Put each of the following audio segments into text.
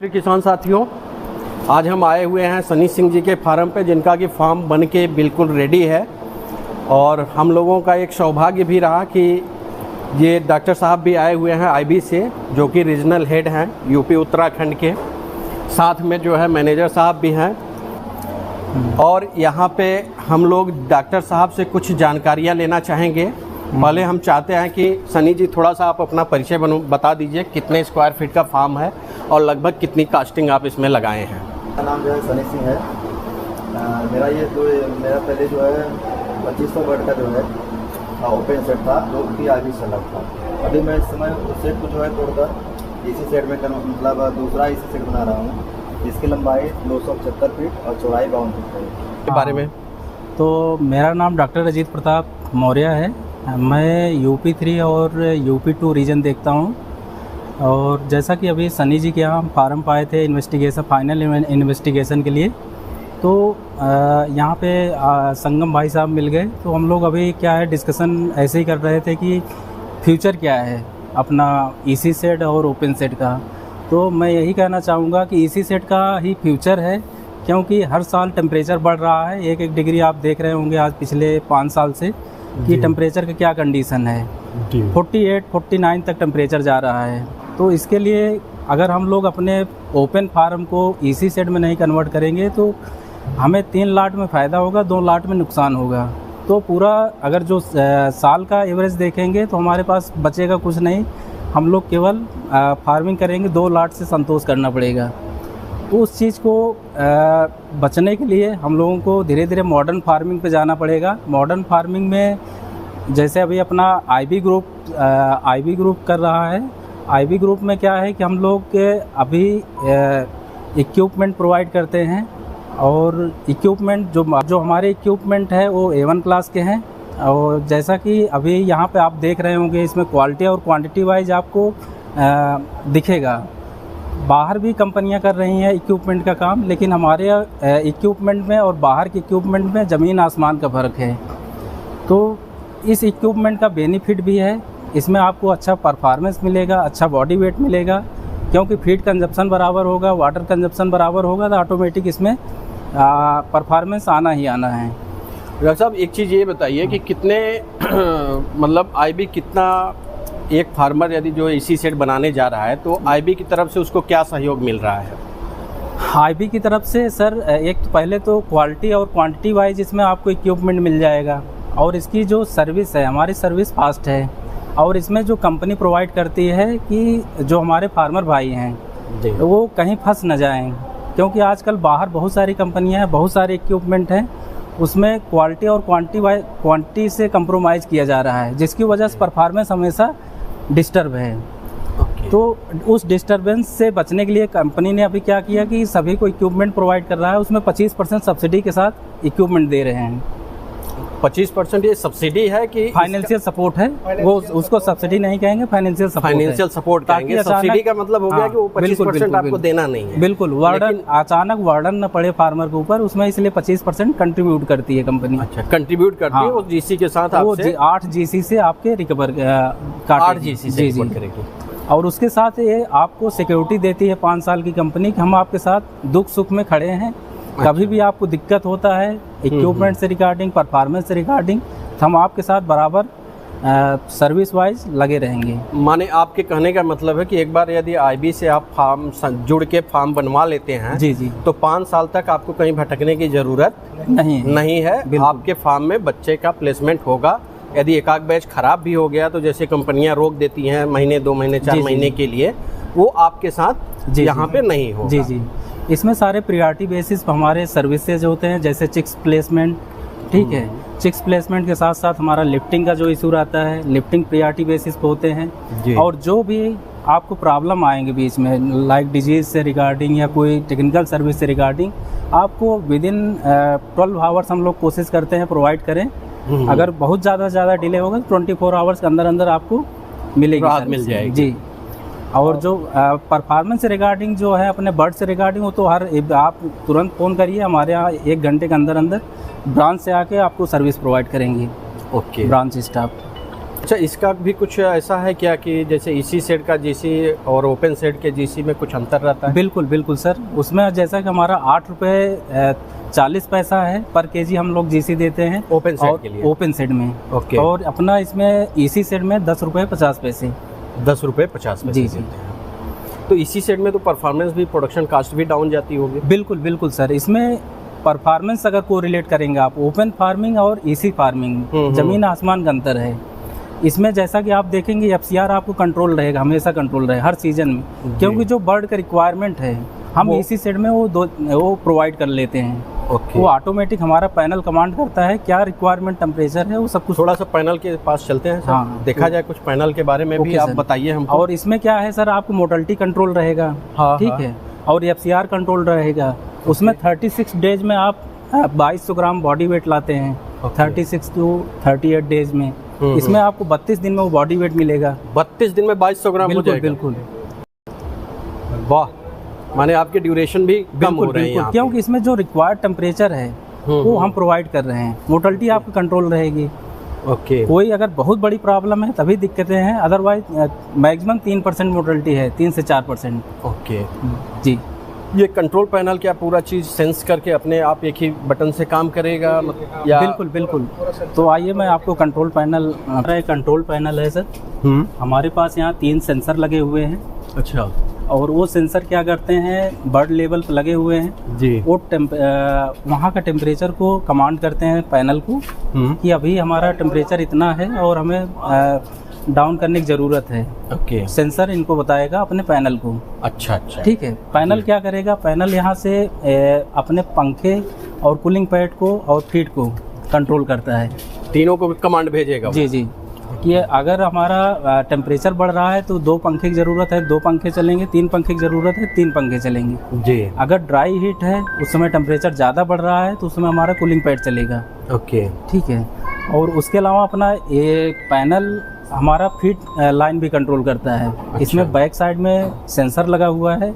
किसान साथियों, आज हम आए हुए हैं सनी सिंह जी के फार्म पे, जिनका कि फार्म बन के बिल्कुल रेडी है। और हम लोगों का एक सौभाग्य भी रहा कि ये डॉक्टर साहब भी आए हुए हैं आईबी से, जो कि रीजनल हेड हैं यूपी उत्तराखंड के। साथ में जो है मैनेजर साहब भी हैं। और यहाँ पे हम लोग डॉक्टर साहब से कुछ जानकारियाँ लेना चाहेंगे। पहले हम चाहते हैं कि सनी जी थोड़ा सा आप अपना परिचय बता दीजिए, कितने स्क्वायर फीट का फार्म है और लगभग कितनी कास्टिंग आप इसमें लगाए हैं। मेरा नाम जो है सनी सिंह है। मेरा पहले जो है 2500 बेड का जो है ओपन सेट था, जो कि आईबी से अलग था। अभी मैं इस समय उस सेट को जो है तोड़कर इसी सेट में मतलब दूसरा इसी सेट बना रहा हूँ, जिसकी लंबाई 275 फीट और चौड़ाई 52 फीट है। के बारे में तो मेरा नाम डॉक्टर अजीत प्रताप मौर्य है। मैं यूपी 3 और यूपी 2 रीजन देखता हूँ। और जैसा कि अभी सनी जी के यहाँ हम फार्म पाए थे इन्वेस्टिगेशन, फाइनल इन्वेस्टिगेशन के लिए, तो यहाँ पे संगम भाई साहब मिल गए। तो हम लोग अभी क्या है डिस्कशन ऐसे ही कर रहे थे कि फ्यूचर क्या है अपना ईसी सेट और ओपन सेट का। तो मैं यही कहना चाहूँगा कि ईसी सेट का ही फ्यूचर है, क्योंकि हर साल टेम्परेचर बढ़ रहा है। 1-1 डिग्री आप देख रहे होंगे आज पिछले 5 साल से कि टेम्परेचर का क्या कंडीशन है। 48-49 तक टेम्परेचर जा रहा है। तो इसके लिए अगर हम लोग अपने ओपन फार्म को ईसी सेट में नहीं कन्वर्ट करेंगे तो हमें 3 लाट में फ़ायदा होगा, 2 लाट में नुकसान होगा। तो पूरा अगर जो साल का एवरेज देखेंगे तो हमारे पास बचेगा कुछ नहीं। हम लोग केवल फार्मिंग करेंगे, 2 लाट से संतोष करना पड़ेगा। तो उस चीज़ को बचने के लिए हम लोगों को धीरे धीरे मॉडर्न फार्मिंग पे जाना पड़ेगा। मॉडर्न फार्मिंग में जैसे अभी अपना आईबी ग्रुप कर रहा है। आईबी ग्रुप में क्या है कि हम लोग अभी इक्विपमेंट प्रोवाइड करते हैं, और इक्विपमेंट जो हमारे इक्विपमेंट है वो A1 क्लास के हैं। और जैसा कि अभी यहाँ पे आप देख रहे होंगे, इसमें क्वालिटी और क्वांटिटी वाइज आपको दिखेगा। बाहर भी कंपनियां कर रही हैं इक्विपमेंट का काम, लेकिन हमारे इक्विपमेंट में और बाहर के इक्विपमेंट में ज़मीन आसमान का फ़र्क है। तो इस इक्विपमेंट का बेनिफिट भी है, इसमें आपको अच्छा परफॉर्मेंस मिलेगा, अच्छा बॉडी वेट मिलेगा, क्योंकि फीड कंजप्शन बराबर होगा, वाटर कंजप्शन बराबर होगा, तो ऑटोमेटिक इसमें परफॉर्मेंस आना ही आना है। डॉक्टर साहब एक चीज़ ये बताइए कि कितने मतलब आईबी कितना, एक फार्मर यदि जो इसी सेट बनाने जा रहा है तो आईबी की तरफ से उसको क्या सहयोग मिल रहा है? आईबी की तरफ से सर एक तो पहले तो क्वालिटी और क्वांटिटी वाइज इसमें आपको इक्विपमेंट मिल जाएगा, और इसकी जो सर्विस है, हमारी सर्विस फास्ट है। और इसमें जो कंपनी प्रोवाइड करती है कि जो हमारे फार्मर भाई हैं वो कहीं फंस न जाएं, क्योंकि आजकल बाहर बहुत सारी कंपनियां हैं, बहुत सारे इक्विपमेंट हैं, उसमें क्वालिटी और क्वांटिटी से कंप्रोमाइज़ किया जा रहा है, जिसकी वजह से परफॉर्मेंस हमेशा डिस्टर्ब है। तो उस डिस्टर्बेंस से बचने के लिए कंपनी ने अभी क्या किया कि सभी को इक्विपमेंट प्रोवाइड कर रहा है, उसमें 25% सब्सिडी के साथ इक्विपमेंट दे रहे हैं। 25% ये सब्सिडी है कि फाइनेंशियल सपोर्ट है? वो उसको सब्सिडी नहीं कहेंगे, फाइनेंशियल सपोर्ट कहेंगे। सब्सिडी का मतलब हो गया कि वो 25% आपको देना नहीं है। बिल्कुल, अचानक वार्डन न पड़े फार्मर के ऊपर, उसमें इसलिए 25% कंट्रीब्यूट करती है कंपनी। अच्छा, कंट्रीब्यूट करती है उस जीसी के साथ, वो 8 जीसी से आपके रिकवर 8 जीसी से रिकवर करेगी। और उसके साथ ये आपको सिक्योरिटी देती है 5 साल की कंपनी कि हम आपके साथ दुख सुख में खड़े हैं। अच्छा। कभी भी आपको दिक्कत होता है इक्विपमेंट से रिगार्डिंग, परफॉर्मेंस से रिगार्डिंग, तो हम आपके साथ बराबर सर्विस वाइज लगे रहेंगे। माने आपके कहने का मतलब है कि एक बार यदि आईबी से आप फार्म जुड़ के फार्म बनवा लेते हैं जी जी, तो 5 साल तक आपको कहीं भटकने की जरूरत नहीं है। आपके फार्म में बच्चे का प्लेसमेंट होगा। यदि एक आध बैच खराब भी हो गया तो जैसे कंपनियां रोक देती हैं महीने, 2 महीने, 4 महीने के लिए, वो आपके साथ यहाँ पे नहीं होगा। जी जी, इसमें सारे प्रायोरिटी बेसिस हमारे सर्विसेज होते हैं, जैसे चिक्स प्लेसमेंट, ठीक है। चिक्स प्लेसमेंट के साथ साथ हमारा लिफ्टिंग का जो इशू रहता है, लिफ्टिंग प्रायोरिटी बेसिस पे होते हैं। और जो भी आपको प्रॉब्लम आएंगे बीच में, लाइक डिजीज से रिगार्डिंग या कोई टेक्निकल सर्विस से रिगार्डिंग, आपको विदिन 12 आवर्स हम लोग कोशिश करते हैं प्रोवाइड करें। अगर बहुत ज़्यादा डिले होगा तो 24 आवर्स के अंदर आपको मिलेगी, राहत मिल जाएगी जी। और जो परफॉर्मेंस से रिगार्डिंग जो है अपने बर्ड से रिगार्डिंग, वो तो आप तुरंत फ़ोन करिए, हमारे यहाँ 1 घंटे के अंदर ब्रांच से आके आपको सर्विस प्रोवाइड करेंगे। Okay, branch staff. अच्छा, इसका भी कुछ ऐसा है क्या कि जैसे इसी सेट का जीसी और ओपन सेट के जीसी में कुछ अंतर रहता है? बिल्कुल बिल्कुल सर, उसमें जैसा कि हमारा 8 रुपये 40 पैसा है पर केजी हम लोग जीसी देते हैं ओपन सेट के लिए, ओपन सेट में। ओके। और अपना इसमें इसी सेट में 10 रुपये 50 पैसे। 10 रुपये 50 पैसे जी जी। तो इसी सेट में तो परफॉर्मेंस भी, प्रोडक्शन कास्ट भी डाउन जाती होगी? बिल्कुल बिल्कुल सर, इसमें परफॉर्मेंस अगर को रिलेट करेंगे आप, ओपन फार्मिंग और इसी फार्मिंग जमीन आसमान का अंतर है। इसमें जैसा कि आप देखेंगे एफसीआर आपको कंट्रोल रहेगा, हमेशा कंट्रोल रहे हर सीजन में, क्योंकि जो बर्ड का रिक्वायरमेंट है हम इसी सेट में वो प्रोवाइड कर लेते हैं। ओके। वो ऑटोमेटिक हमारा पैनल कमांड करता है क्या रिक्वायरमेंट टेम्परेचर है वो सब कुछ। थोड़ा सा पैनल के पास चलते हैं सर, हाँ, देखा जाए कुछ पैनल के बारे में भी आप बताइए हमको। और इसमें क्या है सर, आपको मोर्टेलिटी कंट्रोल रहेगा, ठीक है, और एफसीआर कंट्रोल रहेगा। उसमें 36 डेज में आप 2200 ग्राम बॉडी वेट लाते हैं, 36 टू 38 डेज में। इसमें आपको 32 दिन में वो बॉडी वेट मिलेगा। 32 दिन में 2200 ग्राम हो जाएगा? बिल्कुल। वाह, माने आपके ड्यूरेशन भी कम हो रहे हैं, क्योंकि इसमें जो रिक्वायर्ड टेम्परेचर है वो हम प्रोवाइड कर रहे हैं। मोर्टेलिटी आपकी कंट्रोल रहेगी। ओके। कोई अगर बहुत बड़ी प्रॉब्लम है तभी दिक्कतें हैं, अदरवाइज मैक्सिमम 3% मोर्टेलिटी है, 3 से 4%। ओके जी। ये कंट्रोल पैनल क्या पूरा चीज़ सेंस करके अपने आप एक ही बटन से काम करेगा या? बिल्कुल बिल्कुल। तो आइए मैं आपको कंट्रोल पैनल, हमारा एक कंट्रोल पैनल है सर। हमारे पास यहाँ 3 सेंसर लगे हुए हैं। अच्छा। और वो सेंसर क्या करते हैं, बर्ड लेवल पर लगे हुए हैं जी। वो वहाँ का टेम्परेचर को कमांड करते हैं पैनल को कि अभी हमारा टेम्परेचर इतना है और हमें डाउन करने की ज़रूरत है। ओके। सेंसर इनको बताएगा अपने पैनल को। अच्छा अच्छा, ठीक है। पैनल क्या करेगा, पैनल यहाँ से अपने पंखे और कूलिंग पैड को और फीड को कंट्रोल करता है। तीनों को कमांड भेजेगा? जी जी। कि अगर हमारा टेम्परेचर बढ़ रहा है तो 2 पंखे की ज़रूरत है, 2 पंखे चलेंगे। 3 पंखे की ज़रूरत है, 3 पंखे चलेंगे। जी। अगर ड्राई हीट है, उस समय टेम्परेचर ज़्यादा बढ़ रहा है तो उस समय हमारा कूलिंग पैड चलेगा। ओके। ठीक है। और उसके अलावा अपना एक पैनल हमारा फीड लाइन भी कंट्रोल करता है। अच्छा। इसमें बैक साइड में सेंसर लगा हुआ है।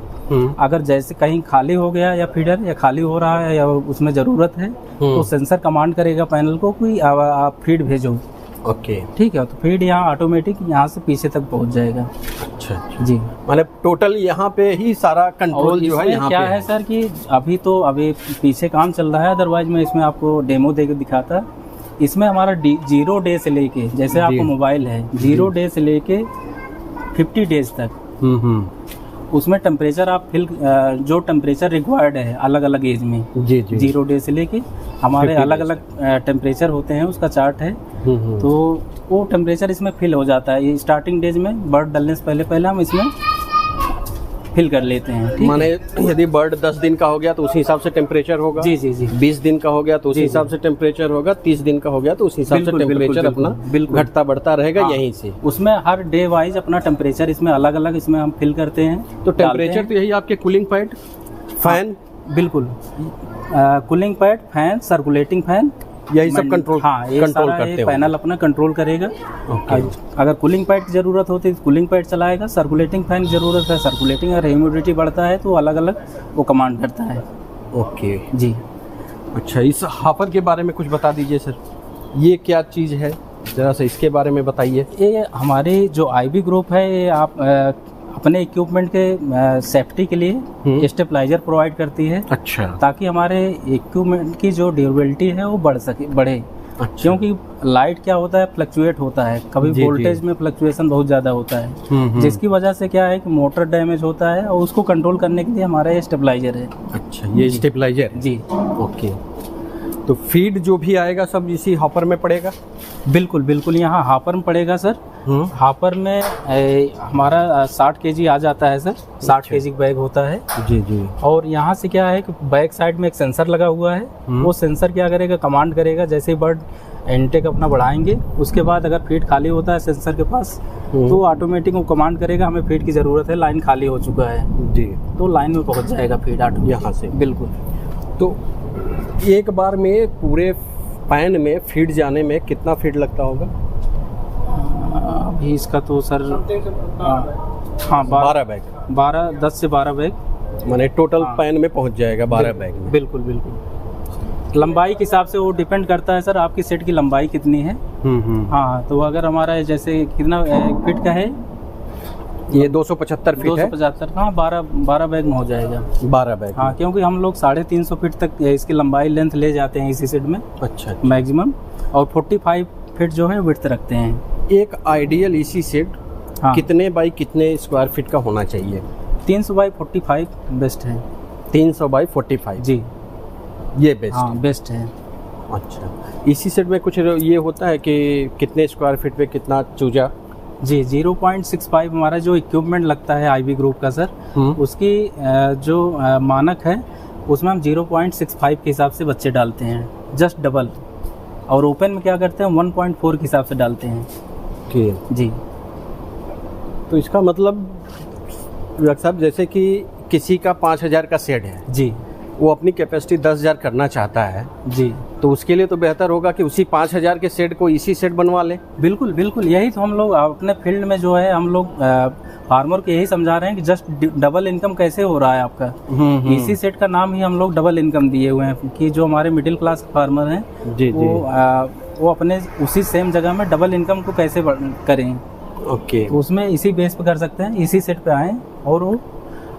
अगर जैसे कहीं खाली हो गया या फीडर या खाली हो रहा है या उसमें ज़रूरत है तो सेंसर कमांड करेगा पैनल को कि आप फीड भेजो। ओके। ठीक है। तो फीड यहाँ ऑटोमेटिक यहाँ से पीछे तक पहुँच जाएगा। अच्छा जी। मतलब टोटल यहाँ पे ही सारा कंट्रोल जो है यहाँ क्या है सर कि अभी पीछे काम चल रहा है, अदरवाइज मैं इसमें आपको डेमो दे के दिखाता। इसमें हमारा 0 डे से लेके, जैसे आपको मोबाइल है, 0 डे से लेके 50 डेज तक उसमें टेम्परेचर आप जो टेम्परेचर रिक्वायर्ड है अलग अलग एज में, जी जी, 0 डे से लेके हमारे अलग अलग टेम्परेचर होते हैं, उसका चार्ट है। तो वो टेम्परेचर इसमें फिल हो जाता है। ये स्टार्टिंग डेज में बर्ड डलने से पहले हम इसमें फिल कर लेते हैं। माने यदि बर्ड 10 दिन का हो गया तो उसी हिसाब से टेम्परेचर होगा। जी जी जी। 20 दिन का हो गया तो उसी हिसाब से टेम्परेचर होगा। 30 दिन का हो गया तो उसी हिसाब से टेम्परेचर अपना घटता बढ़ता रहेगा। हाँ, यहीं से उसमें हर डे वाइज अपना टेम्परेचर इसमें अलग अलग इसमें हम फिल करते हैं। तो टेम्परेचर तो यही आपके कूलिंग पैड, फैन, बिल्कुल cooling pad, fan, circulating fan, यही सब कंट्रोल करते हैं। पैनल अपना कंट्रोल करेगा। अगर कूलिंग पैड की ज़रूरत होती है तो कूलिंग पैड चलाएगा, सर्कुलेटिंग फैन की ज़रूरत है सर्कुलेटिंग, अगर ह्यूमिडिटी बढ़ता है तो अलग अलग वो कमांड करता है। ओके जी। अच्छा, इस हॉपर के बारे में कुछ बता दीजिए सर, ये क्या चीज़ है, ज़रा सा इसके बारे में बताइए। ये हमारी जो IB ग्रुप है, ये आप अपने इक्विपमेंट के सेफ्टी के लिए स्टेबलाइजर प्रोवाइड करती है। अच्छा। ताकि हमारे इक्विपमेंट की जो ड्यूरेबिलिटी है वो बढ़े। अच्छा। क्योंकि लाइट क्या होता है, फ्लक्चुएट होता है, कभी वोल्टेज में फ्लक्चुएशन बहुत ज़्यादा होता है, जिसकी वजह से क्या है कि मोटर डैमेज होता है और उसको कंट्रोल करने के लिए हमारा ये स्टेबलाइजर है। अच्छा, ये स्टेबलाइजर जी। ओके। तो फीड जो भी आएगा सब इसी हॉपर में पड़ेगा? बिल्कुल बिल्कुल, यहाँ हॉपर में पड़ेगा सर। हॉपर में हमारा 60 kg आ जाता है सर। 60 kg बैग होता है। जी जी। और यहाँ से क्या है कि बैक साइड में एक सेंसर लगा हुआ है। वो सेंसर क्या करेगा, कमांड करेगा, जैसे ही बर्ड इनटेक अपना बढ़ाएंगे उसके बाद अगर फीड खाली होता है सेंसर के पास तो ऑटोमेटिक वो कमांड करेगा हमें फीड की ज़रूरत है, लाइन खाली हो चुका है जी, तो लाइन में पहुँच जाएगा फीड ऑटोमेटिक यहाँ से। बिल्कुल। तो एक बार में पूरे पैन में फीड जाने में कितना फीड लगता होगा? अभी इसका तो सर हाँ 12 बैग, 10 से 12 बैग माने टोटल पैन में पहुंच जाएगा 12 बैग में। बिल्कुल बिल्कुल। लंबाई के हिसाब से वो डिपेंड करता है सर, आपकी सेट की लंबाई कितनी है। हाँ, तो अगर हमारा जैसे कितना फीट का है, ये 275 फीट है। 275, हाँ 12 बैग में हो जाएगा। 12 बैग, हाँ, क्योंकि हम लोग 350 फीट तक इसकी लंबाई लेंथ ले जाते हैं इसी सेट में। अच्छा, मैक्सिमम, और 45 फीट जो है विड्थ रखते हैं। एक आइडियल इसी सेट हाँ, कितने बाई कितने स्क्वायर फीट का होना चाहिए? 300 बाई 45 बेस्ट है। 300 बाई 45 जी, ये बेस्ट हाँ बेस्ट है। अच्छा, इसी सेट में कुछ ये होता है कि कितने स्क्वायर फीट पे कितना चूजा? जी, 0.65 हमारा जो इक्विपमेंट लगता है आईवी ग्रुप का सर, उसकी जो मानक है उसमें हम 0.65 के हिसाब से बच्चे डालते हैं, जस्ट डबल। और ओपन में क्या करते हैं, 1.4 के हिसाब से डालते हैं। जी, तो इसका मतलब डॉक्टर साहब, जैसे कि किसी का 5000 का सेट है जी, वो अपनी कैपेसिटी 10,000 करना चाहता है जी, तो उसके लिए तो बेहतर होगा कि उसी 5000 के सेट को इसी सेट बनवा ले। बिल्कुल बिल्कुल, यही तो हम लोग अपने फील्ड में जो है हम लोग फार्मर को यही समझा रहे हैं कि जस्ट डबल इनकम कैसे हो रहा है आपका। इसी सेट का नाम ही हम लोग डबल इनकम दिए हुए हैं कि जो हमारे मिडिल क्लास फार्मर हैं जी, वो अपने उसी सेम जगह में डबल इनकम को कैसे करें। ओके, तो उसमें इसी बेस पे कर सकते हैं, इसी सेट पे आएँ और वो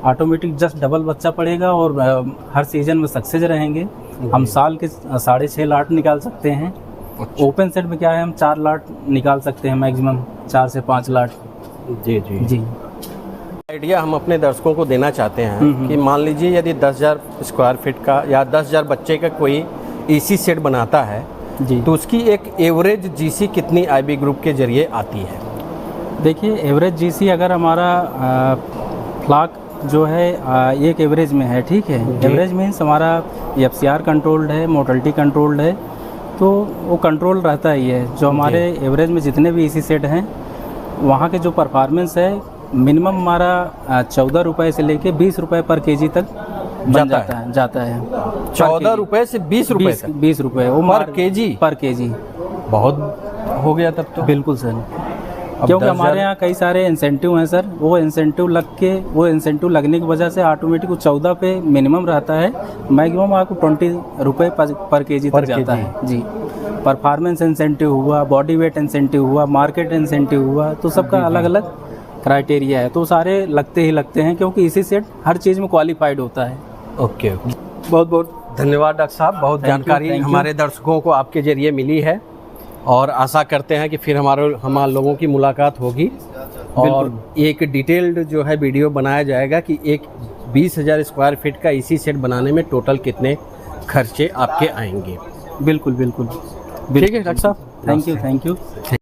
ऑटोमेटिक जस्ट डबल बच्चा पड़ेगा और हर सीजन में सक्सेस रहेंगे। हम साल के 6.5 लाट निकाल सकते हैं। अच्छा। ओपन सेट में क्या है, हम 4 लाट निकाल सकते हैं मैक्सिमम, 4 से 5 लाट। जी जी जी, आइडिया हम अपने दर्शकों को देना चाहते हैं कि मान लीजिए यदि 10,000 स्क्वायर फीट का या 10,000 बच्चे का कोई इसी सेट बनाता है जी, तो उसकी एक एवरेज जीसी कितनी आईबी ग्रुप के जरिए आती है? देखिए एवरेज जीसी अगर हमारा फ्लाक जो है एक एवरेज में है, ठीक है, एवरेज मीन्स हमारा एफसीआर कंट्रोल्ड है, मोर्टेलिटी कंट्रोल्ड है, तो वो कंट्रोल रहता ही है। जो हमारे एवरेज में जितने भी इसी सेट हैं वहाँ के जो परफॉर्मेंस है मिनिमम हमारा 14 रुपये से लेके 20 रुपये पर केजी तक जाता है। 14 रुपये से 20 रुपये तक? 20 रुपये वो पर केजी? पर केजी बहुत हो गया तब तो। बिल्कुल सर, क्योंकि हमारे यहाँ कई सारे इंसेंटिव हैं सर, वो इंसेंटिव लगने की वजह से ऑटोमेटिक 14 पे मिनिमम रहता है, मैक्सिमम आपको 20 रुपये पर केजी तक जाता है। जी, परफॉर्मेंस इंसेंटिव हुआ, बॉडी वेट इंसेंटिव हुआ, मार्केट इंसेंटिव हुआ, तो सबका अलग अलग क्राइटेरिया है, तो सारे लगते ही लगते हैं क्योंकि इसी सेट हर चीज़ में क्वालिफाइड होता है। ओके, बहुत बहुत धन्यवाद डॉक्टर साहब, बहुत जानकारी हमारे दर्शकों को आपके जरिए मिली है और आशा करते हैं कि फिर हमारे लोगों की मुलाकात होगी और एक डिटेल्ड जो है वीडियो बनाया जाएगा कि एक 20,000 स्क्वायर फीट का इसी सेट बनाने में टोटल कितने खर्चे आपके आएंगे। बिल्कुल बिल्कुल, ठीक है डॉक्टर साहब, थैंक यू।